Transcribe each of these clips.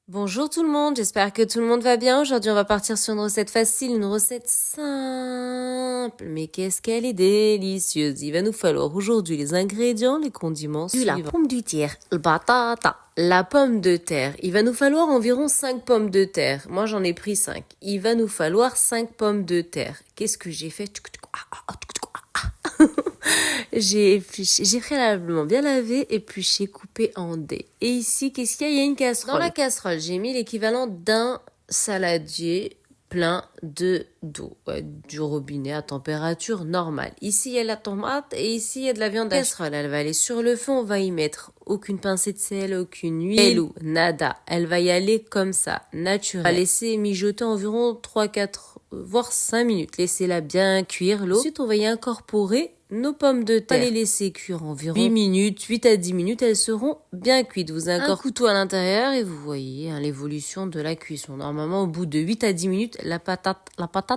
Bonjour tout le monde, j'espère que tout le monde va bien. Aujourd'hui, on va partir sur une recette facile, une recette simple. Mais qu'est-ce qu'elle est délicieuse. Il va nous falloir aujourd'hui les ingrédients, les condiments suivants. La pomme de terre, le batata, la pomme de terre. Il va nous falloir environ 5 pommes de terre. Moi, j'en ai pris 5. Il va nous falloir 5 pommes de terre. Qu'est-ce que j'ai fait? J'ai préalablement bien lavé, épluché, coupé en dés. Et ici, qu'est-ce qu'il y a? Il y a une casserole. Dans la casserole, j'ai mis l'équivalent d'un saladier plein d'eau, du robinet à température normale. Ici, il y a la tomate et ici, il y a de la viande hachée. La casserole, elle va aller sur le feu, on va y mettre aucune pincée de sel, aucune huile ou nada. Elle va y aller comme ça, naturelle. On va laisser mijoter environ 3-4, voire 5 minutes. Laissez-la bien cuire l'eau. Ensuite, on va y incorporer nos pommes de terre. On va les laisser cuire environ 8 minutes, 8 à 10 minutes, elles seront bien cuites. Vous incorporez un couteau à l'intérieur et vous voyez l'évolution de la cuisson. Normalement, au bout de 8 à 10 minutes, la patate,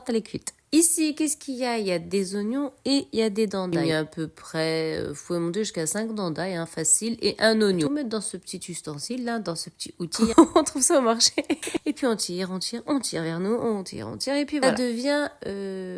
elle est cuite. Ici, qu'est-ce qu'il y a? Il y a des oignons et il y a des dents d'ail. Il y a à peu près, vous pouvez monter jusqu'à 5 dents d'ail, facile, et un oignon. Tout mettre dans ce petit ustensile, là, dans ce petit outil. On trouve ça au marché. Et puis on tire vers nous, on tire, et puis voilà. Ça devient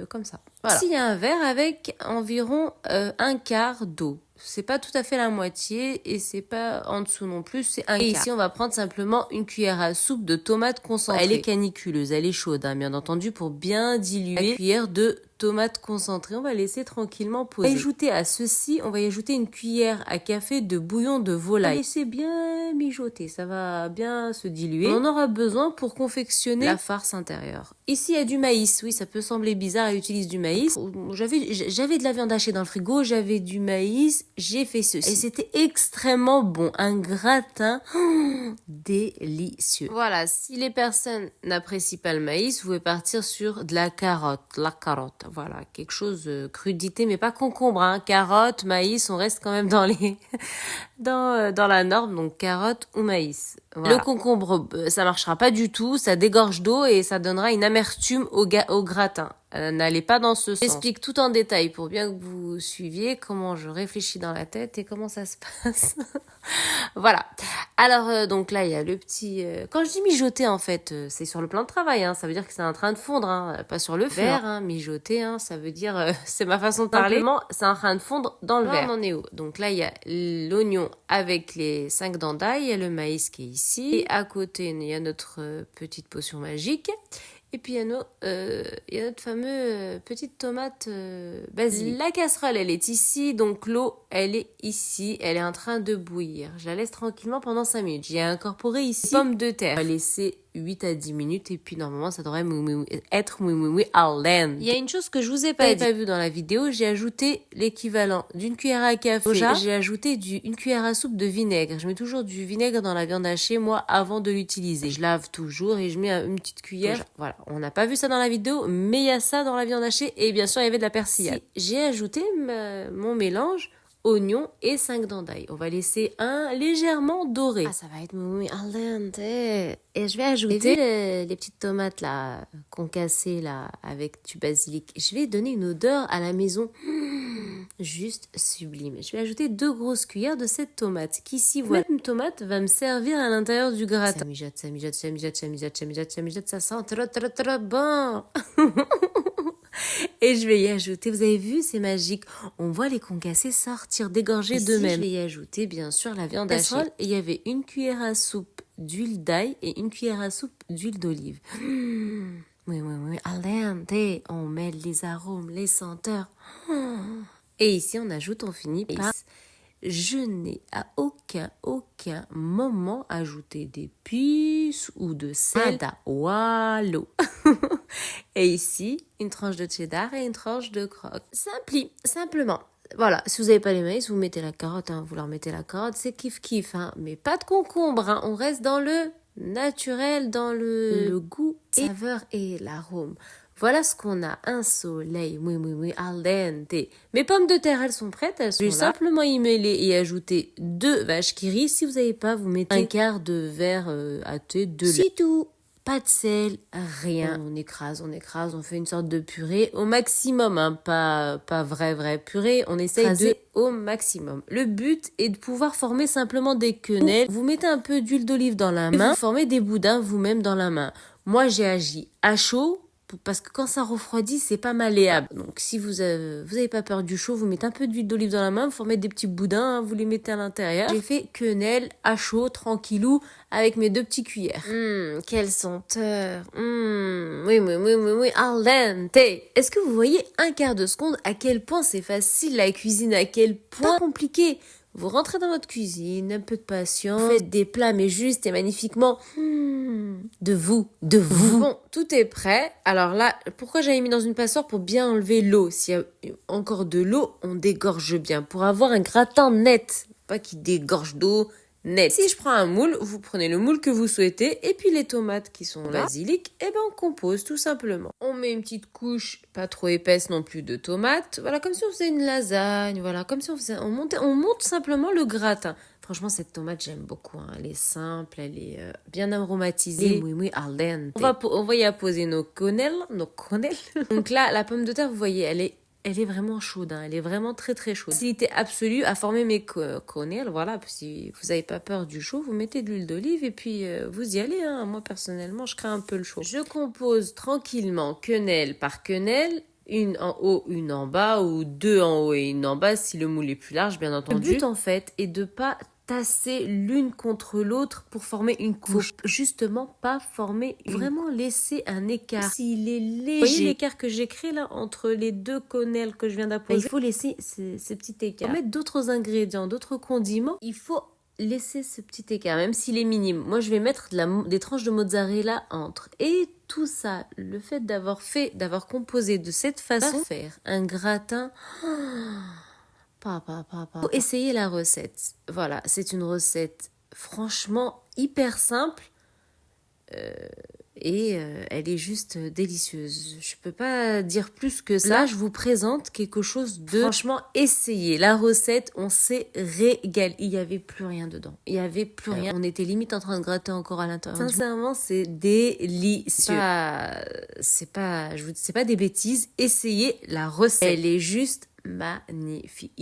comme ça. Voilà. Ici, il y a un verre avec environ un quart d'eau. C'est pas tout à fait la moitié et c'est pas en dessous non plus, c'est un quart. Et ici, on va prendre simplement une cuillère à soupe de tomate concentrée. Elle est caniculeuse, elle est chaude, bien entendu, pour bien diluer la cuillère de tomate concentrée. On va laisser tranquillement poser. Ajouter à ceci, on va y ajouter une cuillère à café de bouillon de volaille. On va laisser bien mijoter, ça va bien se diluer. On en aura besoin pour confectionner la farce intérieure. Ici, il y a du maïs. Oui, ça peut sembler bizarre, elle utilise du maïs. J'avais de la viande hachée dans le frigo, j'avais du maïs, j'ai fait ceci. Et c'était extrêmement bon, un gratin délicieux. Voilà, si les personnes n'apprécient pas le maïs, vous pouvez partir sur de la carotte. Voilà, quelque chose crudité, mais pas concombre, carotte, maïs, on reste quand même dans les dans la norme, donc carotte ou maïs. Voilà. Le concombre, ça marchera pas du tout, ça dégorge d'eau et ça donnera une amertume au gratin. N'allez pas dans ce sens. J'explique tout en détail pour bien que vous suiviez comment je réfléchis dans la tête et comment ça se passe. Voilà. Alors, donc là, il y a le petit... Quand je dis mijoter, en fait, c'est sur le plan de travail. Ça veut dire que c'est en train de fondre, pas sur le verre. Mijoter, ça veut dire... c'est ma façon de parler. Simplement, c'est en train de fondre dans le verre. On en est où? Donc là, il y a l'oignon avec les 5 dents d'ail. Il y a le maïs qui est ici. Et à côté, il y a notre petite potion magique. Et puis, il y a notre fameuse petite tomate basilic. La casserole, elle est ici. Donc, l'eau, elle est ici. Elle est en train de bouillir. Je la laisse tranquillement pendant 5 minutes. J'ai incorporé ici les pommes de terre. On va laisser 8 à 10 minutes. Et puis, normalement, ça devrait être à l'end. Il y a une chose que je vous ai pas vu dans la vidéo. J'ai ajouté l'équivalent d'une cuillère à café. J'ai ajouté une cuillère à soupe de vinaigre. Je mets toujours du vinaigre dans la viande hachée, moi, avant de l'utiliser. Je lave toujours et je mets une petite cuillère. Voilà. On n'a pas vu ça dans la vidéo, mais il y a ça dans la viande hachée. Et bien sûr, il y avait de la persillade. J'ai ajouté mon mélange oignon et 5 dents d'ail. On va laisser un légèrement doré. Ça va être al dente. Et je vais ajouter les petites tomates là, concassées là, avec du basilic. Je vais donner une odeur à la maison juste sublime. Je vais ajouter 2 grosses cuillères de cette tomate qui, si voilà, une tomate va me servir à l'intérieur du gratin. Ça mijote, ça sent trop bon. Et je vais y ajouter, vous avez vu, c'est magique. On voit les concassés sortir, dégorger d'eux-mêmes. Je vais y ajouter, bien sûr, la viande hachée. Et il y avait une cuillère à soupe d'huile d'ail et une cuillère à soupe d'huile d'olive. Oui. Al dente. On mêle les arômes, les senteurs. Et ici, on finit par... Je n'ai à aucun moment ajouté d'épices ou de sel. Wallo. Et ici, une tranche de cheddar et une tranche de croque. Simplement. Voilà, si vous n'avez pas les maïs, vous mettez la carotte, vous leur mettez la carotte, c'est kiff, mais pas de concombre, on reste dans le naturel, dans le goût, saveur et l'arôme. Voilà ce qu'on a, un soleil, al dente. Mes pommes de terre, elles sont prêtes, elles sont là. Je vais simplement y mêler et ajouter 2 vaches qui rient. Si vous n'avez pas, vous mettez un quart de verre à thé de lait. C'est tout. pas de sel, rien. On écrase, on fait une sorte de purée au maximum, hein, pas vraie purée. On essaye de au maximum. Le but est de pouvoir former simplement des quenelles. Vous mettez un peu d'huile d'olive dans la main, vous formez des boudins vous-même dans la main. Moi, j'ai agi à chaud. Parce que quand ça refroidit, c'est pas malléable. Donc, si vous avez pas peur du chaud, vous mettez un peu d'huile d'olive dans la main, vous formez des petits boudins, hein, vous les mettez à l'intérieur. J'ai fait quenelle à chaud, tranquillou, avec mes 2 petites cuillères. Quelle senteur. Oui, al dente. Est-ce que vous voyez un quart de seconde à quel point c'est facile la cuisine, à quel point compliqué? Vous rentrez dans votre cuisine, un peu de patience, faites des plats mais juste et magnifiquement. De vous. Bon, tout est prêt. Alors là, pourquoi j'avais mis dans une passoire? Pour bien enlever l'eau. S'il y a encore de l'eau, on dégorge bien. Pour avoir un gratin net. Pas qui dégorge d'eau net. Si je prends un moule, vous prenez le moule que vous souhaitez. Et puis les tomates qui sont basilic, et ben on compose tout simplement. On met une petite couche, pas trop épaisse non plus, de tomates. Voilà, comme si on faisait une lasagne. Voilà, comme si on monte simplement le gratin. Franchement, cette tomate, j'aime beaucoup. Hein. Elle est simple, elle est bien aromatisée. Oui, al dente. On va y apposer nos quenelles. Donc là, la pomme de terre, vous voyez, elle est vraiment chaude. Hein. Elle est vraiment très, très chaude. Facilité absolue à former mes quenelles. Voilà, si vous n'avez pas peur du chaud, vous mettez de l'huile d'olive et puis vous y allez. Hein. Moi, personnellement, je crains un peu le chaud. Je compose tranquillement quenelle par quenelle. Une en haut, une en bas, ou 2 en haut et une en bas si le moule est plus large, bien entendu. Le but, en fait, est de pas tasser l'une contre l'autre pour former une couche. Faut justement pas former vraiment laisser un écart. S'il est léger. Vous voyez l'écart que j'ai créé là entre les 2 quenelles que je viens d'apposer? Il faut laisser ce petit écart. Pour mettre d'autres ingrédients, d'autres condiments, il faut laisser ce petit écart, même s'il est minime. Moi, je vais mettre des tranches de mozzarella entre. Et tout ça, le fait d'avoir composé de cette façon, va faire un gratin. Faut essayer la recette. Voilà, c'est une recette franchement hyper simple et elle est juste délicieuse. Je peux pas dire plus que ça. Là, je vous présente quelque chose de franchement essayé. La recette, on s'est régalé. Il y avait plus rien dedans. Il y avait plus rien. On était limite en train de gratter encore à l'intérieur. Sincèrement, c'est délicieux. C'est pas des bêtises. Essayez la recette. Elle est juste magnifique.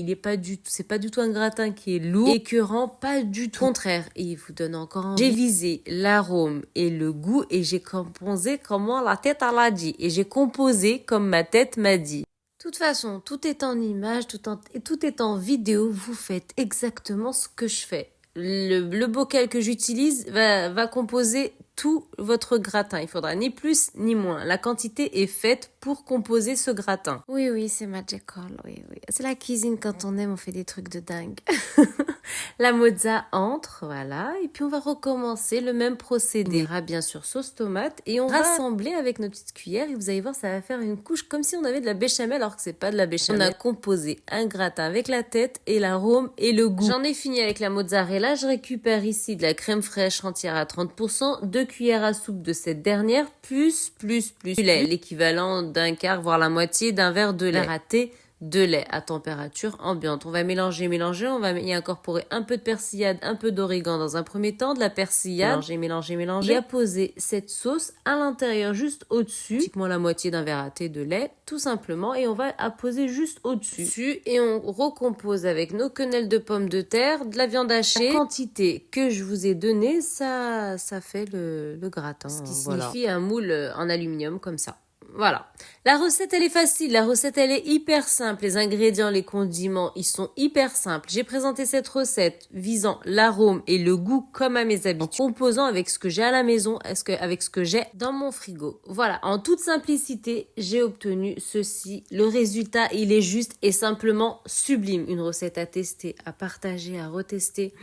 C'est pas du tout un gratin qui est lourd, écœurant, pas du tout. Au contraire, il vous donne encore envie. J'ai visé l'arôme et le goût et j'ai composé comment la tête elle a dit. Et j'ai composé comme ma tête m'a dit. De toute façon, tout est en image, tout est en vidéo. Vous faites exactement ce que je fais. Le bocal que j'utilise va composer tout votre gratin. Il faudra ni plus ni moins. La quantité est faite pour composer ce gratin. Oui, c'est magical. Oui. C'est la cuisine, quand on aime, on fait des trucs de dingue. La mozza entre, voilà. Et puis on va recommencer le même procédé. On ira bien sûr sauce tomate et on va assembler avec nos petites cuillères. Et vous allez voir, ça va faire une couche comme si on avait de la béchamel alors que c'est pas de la béchamel. On a composé un gratin avec la tête et l'arôme et le goût. J'en ai fini avec la mozzarella. Je récupère ici de la crème fraîche entière à 30%, 2 cuillères à soupe de cette dernière, plus lait, l'équivalent d'un quart, voire la moitié d'un verre de lait. Raté de lait à température ambiante. On va mélanger, on va y incorporer un peu de persillade, un peu d'origan dans un premier temps, de la persillade, mélanger. Et à poser cette sauce à l'intérieur, juste au-dessus, pratiquement la moitié d'un verre à thé de lait, tout simplement, et on va apposer juste au-dessus. Et on recompose avec nos quenelles de pommes de terre, de la viande hachée. La quantité que je vous ai donnée, ça fait le gratin. Ce qui signifie un moule en aluminium comme ça. Voilà. La recette, elle est facile. La recette, elle est hyper simple. Les ingrédients, les condiments, ils sont hyper simples. J'ai présenté cette recette visant l'arôme et le goût comme à mes habitudes, en composant avec ce que j'ai à la maison, avec ce que j'ai dans mon frigo. Voilà. En toute simplicité, j'ai obtenu ceci. Le résultat, il est juste et simplement sublime. Une recette à tester, à partager, à retester.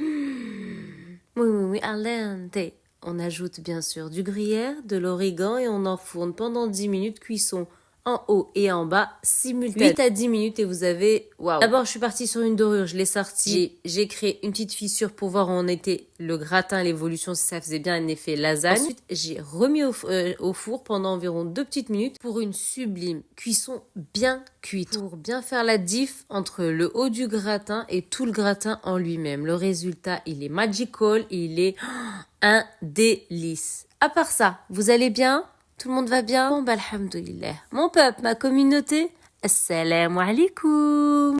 Oui, al dente. On ajoute bien sûr du gruyère, de l'origan et on enfourne pendant 10 minutes, cuisson en haut et en bas, simultanément. 8 à 10 minutes et vous avez... Waouh. D'abord, je suis partie sur une dorure, je l'ai sortie. J'ai créé une petite fissure pour voir où en était le gratin, l'évolution, si ça faisait bien un effet lasagne. Ensuite, j'ai remis au four pendant environ 2 petites minutes pour une sublime cuisson bien cuite. Pour bien faire la diff entre le haut du gratin et tout le gratin en lui-même. Le résultat, il est magical, il est un délice. À part ça, vous allez bien? Tout le monde va bien? Bon, bah, alhamdoulilah. Mon peuple, ma communauté, assalamu alaikum.